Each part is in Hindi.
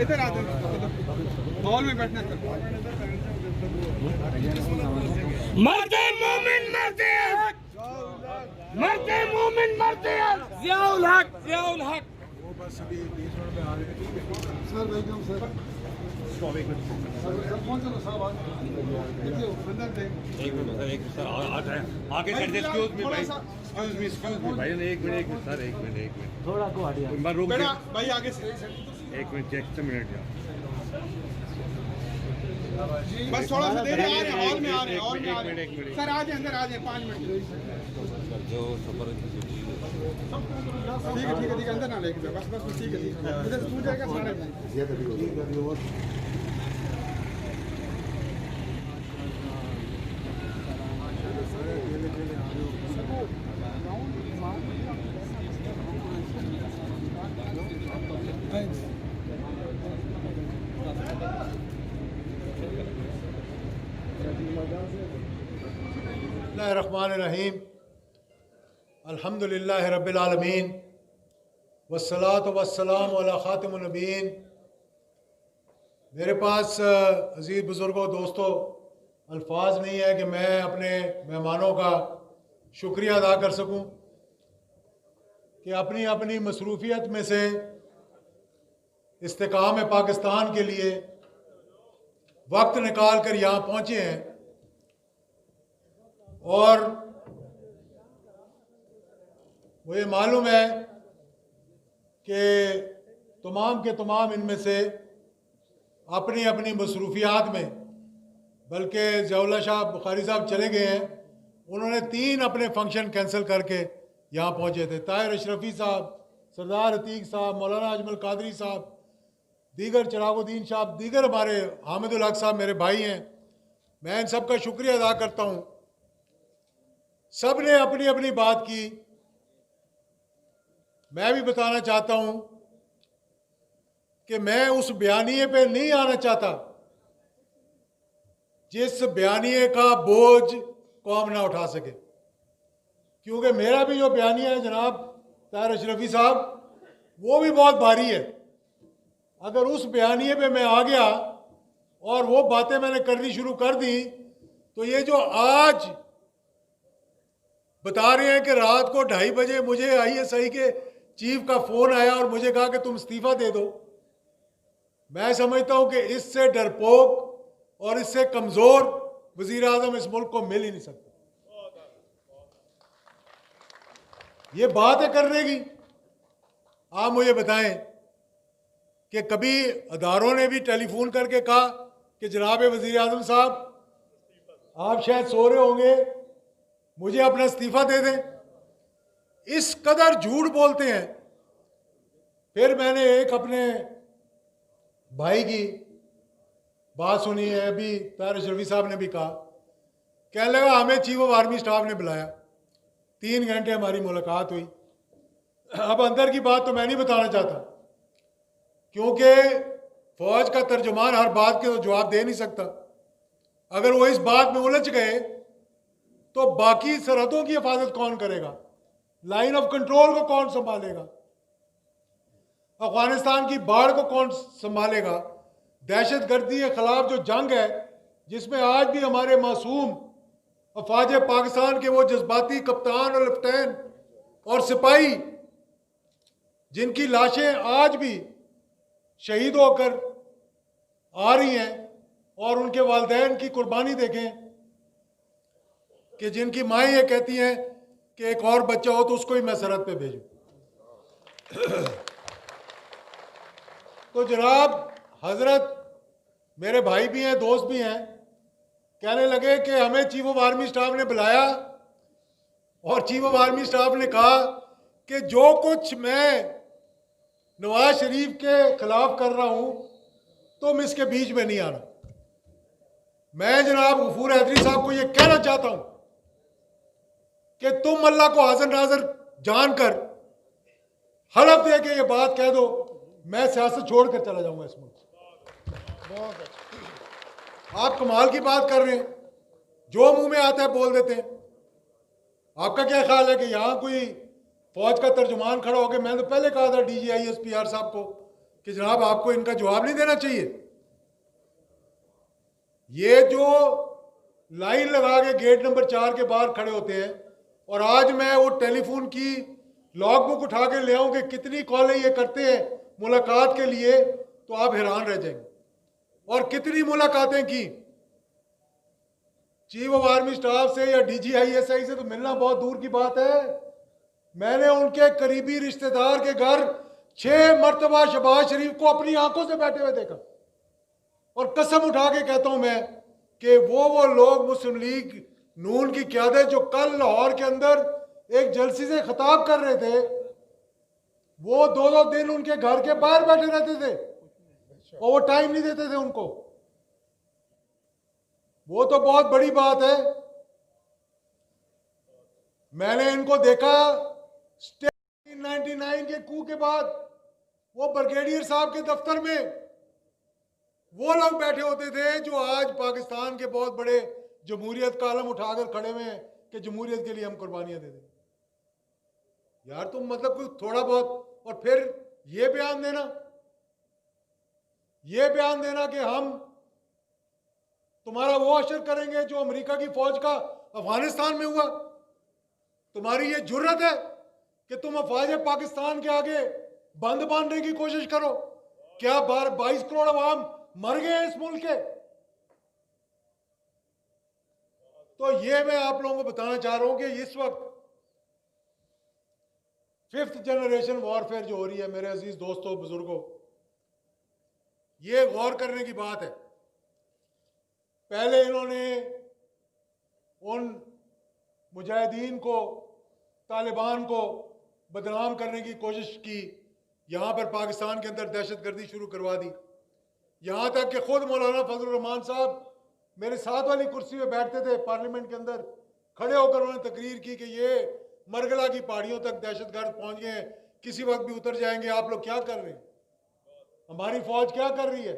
इधर आ जाओ, हॉल में बैठना। मरते मोमिन मरते हक, मरते मोमिन मरते हक, जियाउल हक, जियाउल हक। वो बस अभी 20 मिनट में आ रहे हैं। Sir welcome sir. कौन सा साहब आज देखिए अंदर देख। एक मिनट सर आगे साइड एक्सक्यूज मी भाई, एक्सक्यूज मी भाई, एक मिनट सर, एक मिनट थोड़ा को हटिया मैं रुक बेटा भाई आगे से एक मिनट एक मिनट यार, बस थोड़ा सा देर आ रहे हैं, हॉल में आ रहे हैं, हॉल में आ रहे एक हैं। मिनट सर आ जाए, अंदर आ जाए, 5 मिनट। जो सफर ठीक है ठीक है ठीक है, अंदर ना लेके जाओ, बस बस ठीक है ठीक है। इधर स्कूल जाएगा साढ़े रहमान अल्हम्दुलिल्लाह रब्बिल आलमीन वस्सलातु वस्सलामु अला खातिमुन नबीयीन। मेरे पास अज़ीज़ बुज़ुर्गों दोस्तों अल्फाज नहीं है कि मैं अपने मेहमानों का शुक्रिया अदा कर सकूं कि अपनी अपनी मसरूफ़ियत में से इस्तेकाम पाकिस्तान के लिए वक्त निकाल कर यहाँ पहुँचे हैं और मुझे मालूम है कि तमाम के तमाम इनमें से अपनी अपनी मसरूफियात में, बल्कि जौला शाह बुखारी साहब चले गए हैं, उन्होंने 3 अपने फंक्शन कैंसिल करके यहाँ पहुँचे थे। ताहिर अशरफी साहब, सरदार अतीक साहब, मौलाना अजमल कादरी साहब, दीगर चिरागुद्दीन साहब, दीगर हमारे हामिदुल हक साहब मेरे भाई हैं। मैं इन सब का शुक्रिया अदा करता हूँ। सब ने अपनी अपनी बात की। मैं भी बताना चाहता हूँ कि मैं उस बयानिए पे नहीं आना चाहता जिस बयानिए का बोझ कौम ना उठा सके, क्योंकि मेरा भी जो बयानिया है जनाब ताहिर अशरफी साहब, वो भी बहुत भारी है। अगर उस बयानिए पे मैं आ गया और वो बातें मैंने करनी शुरू कर दी तो ये जो आज बता रहे हैं कि रात को 2:30 बजे मुझे ISI के चीफ का फ़ोन आया और मुझे कहा कि तुम इस्तीफ़ा दे दो, मैं समझता हूं कि इससे डरपोक और इससे कमज़ोर वज़ीर आज़म इस मुल्क को मिल ही नहीं सकता। ये बात है करने की। आप मुझे बताएं कि कभी अदारों ने भी टेलीफोन करके कहा कि जनाब वज़ीर आज़म साहब आप शायद सो रहे होंगे, मुझे अपना इस्तीफ़ा दे दें? इस कदर झूठ बोलते हैं। फिर मैंने एक अपने भाई की बात सुनी है, अभी ताहिर अशरफी साहब ने भी कहा, कहने लगा हमें चीफ ऑफ आर्मी स्टाफ ने बुलाया, 3 घंटे हमारी मुलाकात हुई। अब अंदर की बात तो मैं नहीं बताना चाहता, क्योंकि फौज का तर्जुमान हर बात के तो जवाब दे नहीं सकता। अगर वो इस बात में उलझ गए तो बाकी सरहदों की हिफाजत कौन करेगा? लाइन ऑफ कंट्रोल को कौन संभालेगा? अफगानिस्तान की बाढ़ को कौन संभालेगा? दहशत गर्दी के खिलाफ जो जंग है, जिसमें आज भी हमारे मासूम अफवाज पाकिस्तान के वो जज्बाती कप्तान और लेफ्टिनेंट और सिपाही, जिनकी लाशें आज भी शहीद होकर आ रही हैं, और उनके वालिदैन की कुर्बानी देखें कि जिनकी माएँ ये कहती हैं कि एक और बच्चा हो तो उसको ही मैं सरहद पे भेजूं। तो जनाब हजरत मेरे भाई भी हैं, दोस्त भी हैं, कहने लगे कि हमें चीफ ऑफ आर्मी स्टाफ ने बुलाया और चीफ ऑफ आर्मी स्टाफ ने कहा कि जो कुछ मैं नवाज शरीफ के खिलाफ कर रहा हूं तुम इसके बीच में नहीं आना। मैं जनाब गफूर हैदरी साहब को यह कहना चाहता हूं कि तुम अल्लाह को हाज़िर नाज़िर जानकर हलफ दे के ये बात कह दो, मैं सियासत छोड़कर चला जाऊंगा इस मुल्क से। बहुत अच्छा, आप कमाल की बात कर रहे हैं, जो मुंह में आता है बोल देते हैं। आपका क्या ख्याल है कि यहाँ कोई फौज का तर्जुमान खड़ा हो गया? मैंने तो पहले कहा था DG ISPR साहब को कि जनाब आपको इनका जवाब नहीं देना चाहिए? ये जो लाइन लगा के गेट नंबर 4 के बाहर खड़े होते हैं, और आज मैं वो टेलीफोन की लॉग बुक उठा के ले आऊं कि कितनी कॉलें ये करते हैं मुलाकात के लिए, तो आप हैरान रह जाएंगे। और कितनी मुलाकातें की चीफ ऑफ आर्मी स्टाफ से या DGISI से तो मिलना बहुत दूर की बात है। मैंने उनके करीबी रिश्तेदार के घर 6 मरतबा शहबाज शरीफ को अपनी आंखों से बैठे हुए देखा, और कसम उठा के कहता हूं मैं कि वो लोग मुस्लिम लीग नून की क़यादत जो कल लाहौर के अंदर एक जलसे से खिताब कर रहे थे, वो 2-2 दिन उनके घर के बाहर बैठे रहते थे और वो टाइम नहीं देते थे उनको। वो तो बहुत बड़ी बात है। मैंने इनको देखा 1999 के कू के बाद वो ब्रिगेडियर साहब के दफ्तर में वो लोग बैठे होते थे जो आज पाकिस्तान के बहुत बड़े जमहूरियत का आलम उठाकर खड़े हुए हैं कि जमहूरियत के लिए हम कुर्बानियां दे दें। यार तुम मतलब कोई थोड़ा बहुत, और फिर ये बयान देना कि हम तुम्हारा वो अशर करेंगे जो अमेरिका की फौज का अफगानिस्तान में हुआ। तुम्हारी ये जुर्रत है कि तुम अफवाज पाकिस्तान के आगे बंद बांधने की कोशिश करो? क्या 22 करोड़ अवाम मर गए हैं इस मुल्क के? तो ये मैं आप लोगों को बताना चाह रहा हूं कि इस वक्त 5th जनरेशन वॉरफेयर जो हो रही है, मेरे अजीज दोस्तों बुजुर्गों, ये गौर करने की बात है। पहले इन्होंने उन मुजाहिदीन को, तालिबान को बदनाम करने की कोशिश की, यहाँ पर पाकिस्तान के अंदर दहशतगर्दी शुरू करवा दी। यहाँ तक कि खुद मौलाना फजलुर रहमान साहब मेरे साथ वाली कुर्सी में बैठते थे पार्लियामेंट के अंदर, खड़े होकर उन्होंने तकरीर की कि ये मरगला की पहाड़ियों तक दहशतगर्द पहुंच गए हैं, किसी वक्त भी उतर जाएंगे, आप लोग क्या कर रहे हैं, हमारी फौज क्या कर रही है?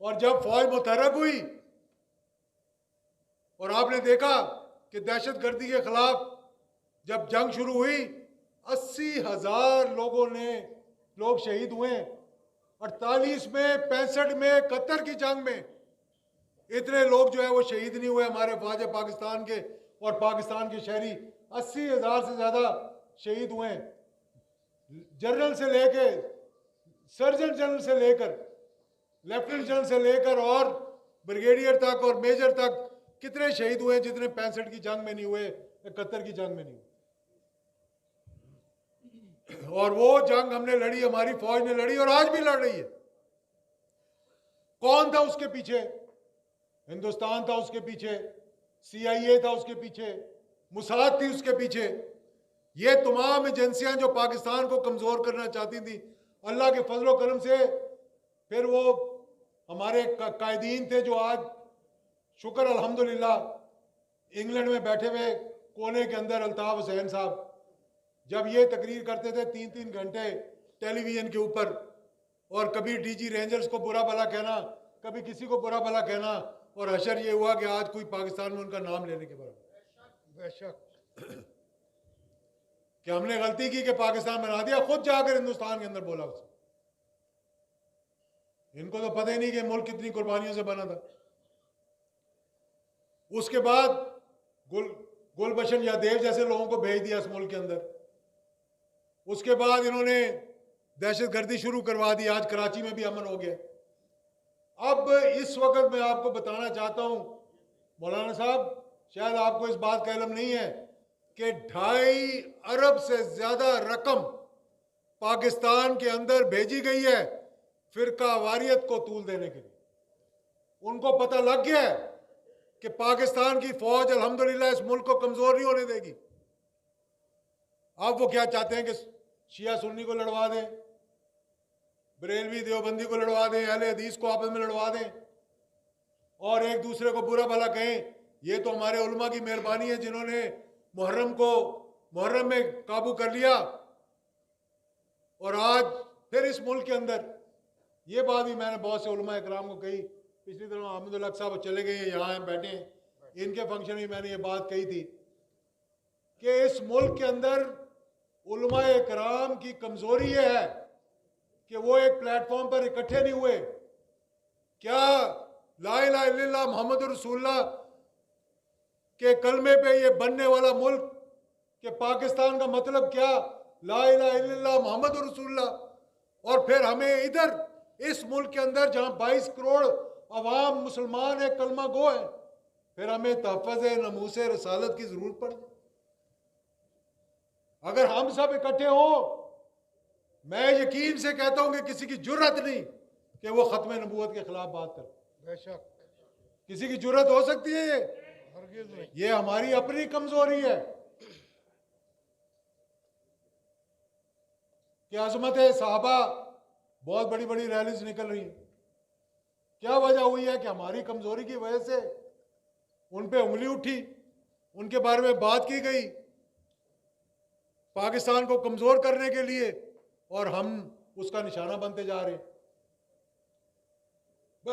और जब फौज मुतहरक हुई और आपने देखा कि दहशतगर्दी के खिलाफ जब जंग शुरू हुई, 80,000 लोग शहीद हुए। 48 में, 65 में, 71 की जंग में इतने लोग जो है वो शहीद नहीं हुए हमारे फौज पाकिस्तान के, और पाकिस्तान के शहरी 80,000 से ज्यादा शहीद हुए। जनरल से लेकर, सर्जन जनरल से लेकर, लेफ्टिनेंट जनरल से लेकर और ब्रिगेडियर तक और मेजर तक कितने शहीद हुए जितने 65 की जंग में नहीं हुए, 71 की जंग में नहीं हुए। और वो जंग हमने लड़ी, हमारी फौज ने लड़ी और आज भी लड़ रही है। कौन था उसके पीछे? हिंदुस्तान था उसके पीछे, CIA था उसके पीछे, मुसाद थी उसके पीछे। ये तमाम एजेंसियां जो पाकिस्तान को कमजोर करना चाहती थी, अल्लाह के फजलो करम से फिर वो हमारे कायदीन थे जो आज शुक्र अल्हम्दुलिल्लाह इंग्लैंड में बैठे हुए कोने के अंदर अल्ताफ हुसैन साहब जब ये तकरीर करते थे 3-3 घंटे टेलीविजन के ऊपर, और कभी DG रेंजर्स को बुरा भला कहना, कभी किसी को बुरा भला कहना, और हशर ये हुआ कि आज कोई पाकिस्तान में उनका नाम लेने के बराबर। बेशक कि हमने गलती की कि पाकिस्तान बना दिया, खुद जाकर हिंदुस्तान के अंदर बोला उसे। इनको तो पता ही नहीं कि मुल्क कितनी कुर्बानियों से बना था। उसके बाद गुलबशन यादेव जैसे लोगों को भेज दिया इस मुल्क के अंदर। उसके बाद इन्होंने दहशतगर्दी शुरू करवा दी, आज कराची में भी अमन हो गया। अब इस वक्त मैं आपको बताना चाहता हूं मौलाना साहब, शायद आपको इस बात का इल्म नहीं है कि 2.5 अरब से ज्यादा रकम पाकिस्तान के अंदर भेजी गई है फिरका वारियत को तूल देने के लिए। उनको पता लग गया है कि पाकिस्तान की फौज अल्हम्दुलिल्लाह इस मुल्क को कमजोर नहीं होने देगी। अब वो क्या चाहते हैं कि शिया सुन्नी को लड़वा दें, बरेलवी देवबंदी को लड़वा दें, अहले हदीस को आपस में लड़वा दें, और एक दूसरे को बुरा भला कहें। ये तो हमारे उलमा की मेहरबानी है जिन्होंने मुहर्रम में काबू कर लिया। और आज फिर इस मुल्क के अंदर, ये बात भी मैंने बहुत से उलमा इकराम को कही, पिछली तरह अहमदुल्ला साहब चले गए हैं, यहाँ बैठे हैं, इनके फंक्शन में मैंने ये बात कही थी कि इस मुल्क के अंदर उलमा इकराम की कमजोरी है कि वो एक प्लेटफॉर्म पर इकट्ठे नहीं हुए? क्या ला इलाहा इल्लल्लाह मोहम्मद रसूलुल्लाह के कलमे पे ये बनने वाला मुल्क कि पाकिस्तान का मतलब क्या? ला इलाहा इल्लल्लाह मोहम्मद रसूलुल्लाह। और फिर हमें इधर इस मुल्क के अंदर जहां 22 करोड़ अवाम मुसलमान है, कलमा गो है, फिर हमें तहफ़्फ़ुज़ नमूस रसालत की जरूरत पड़ जाए। अगर हम सब इकट्ठे हो, मैं यकीन से कहता हूं कि किसी की जुर्रत नहीं कि वो खत्म नबूवत के खिलाफ बात करे। बेशक किसी की जुर्रत हो सकती है? ये हमारी अपनी कमजोरी है कि अजमत साहबा बहुत बड़ी बड़ी रैलीज निकल रही हैं। क्या वजह हुई है कि हमारी कमजोरी की वजह से उन पे उंगली उठी, उनके बारे में बात की गई पाकिस्तान को कमजोर करने के लिए, और हम उसका निशाना बनते जा रहे हैं।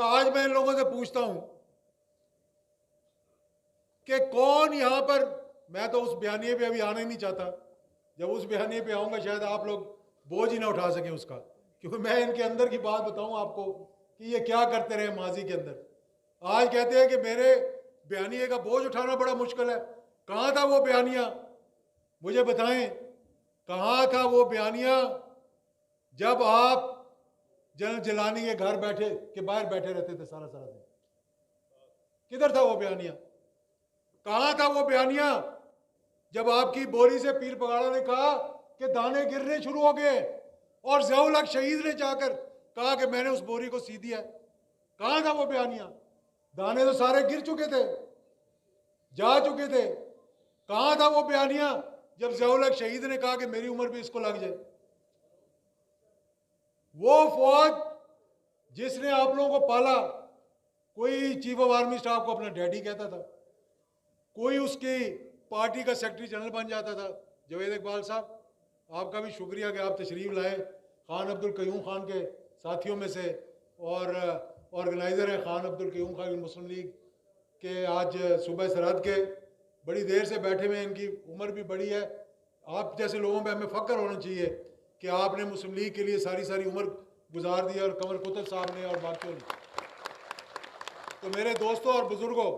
आज मैं इन लोगों से पूछता हूं कि कौन यहां पर, मैं तो उस बयानिए पे अभी आना ही नहीं चाहता, जब उस बयानिए पे आऊंगा शायद आप लोग बोझ ही ना उठा सकें उसका, क्योंकि मैं इनके अंदर की बात बताऊं आपको कि ये क्या करते रहे माजी के अंदर। आज कहते हैं कि मेरे बयानिए का बोझ उठाना बड़ा मुश्किल है। कहां था वो बयानिया? मुझे बताएं, कहां था वो बयानिया जब आप जनरल जिलानी के घर बैठे के बाहर बैठे रहते थे सारा सारा दिन? किधर था वो बयानिया? कहां था वो बयानिया जब आपकी बोरी से पीर पगाड़ा ने कहा कि दाने गिरने शुरू हो गए और ज़ियाउल हक शहीद ने जाकर कहा कि मैंने उस बोरी को सी दिया? कहां था वो बयानिया? दाने तो सारे गिर चुके थे, जा चुके थे। कहां था वो बयानिया जब ज़ियाउल हक शहीद ने कहा कि मेरी उम्र भी इसको लग जाए? वो फौज जिसने आप लोगों को पाला, कोई चीफ ऑफ आर्मी स्टाफ को अपना डैडी कहता था, कोई उसकी पार्टी का सेक्रेटरी जनरल बन जाता था। जवेद इकबाल साहब, आपका भी शुक्रिया कि आप तशरीफ लाए, खान अब्दुल कयूम खान के साथियों में से, और ऑर्गेनाइज़र हैं खान अब्दुल कयूम खान मुस्लिम लीग के। आज सुबह सरहद के बड़ी देर से बैठे हुए, इनकी उम्र भी बड़ी है। आप जैसे लोगों पे हमें फ़ख्र होना चाहिए कि आपने मुस्लिम लीग के लिए सारी सारी उम्र गुजार दी, और कमर कुतुब साहब ने और बाकियों ने। तो मेरे दोस्तों और बुजुर्गों,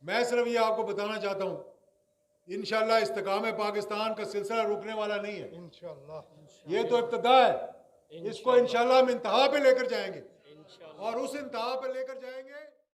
मैं सिर्फ ये आपको बताना चाहता हूँ, इंशाअल्लाह इस्तिकाम पाकिस्तान का सिलसिला रुकने वाला नहीं है। इंशाअल्लाह ये तो इब्तिदा है, इसको इंशाअल्लाह हम इंतहा पे लेकर जाएंगे, और उस इंतहा पे लेकर जाएंगे।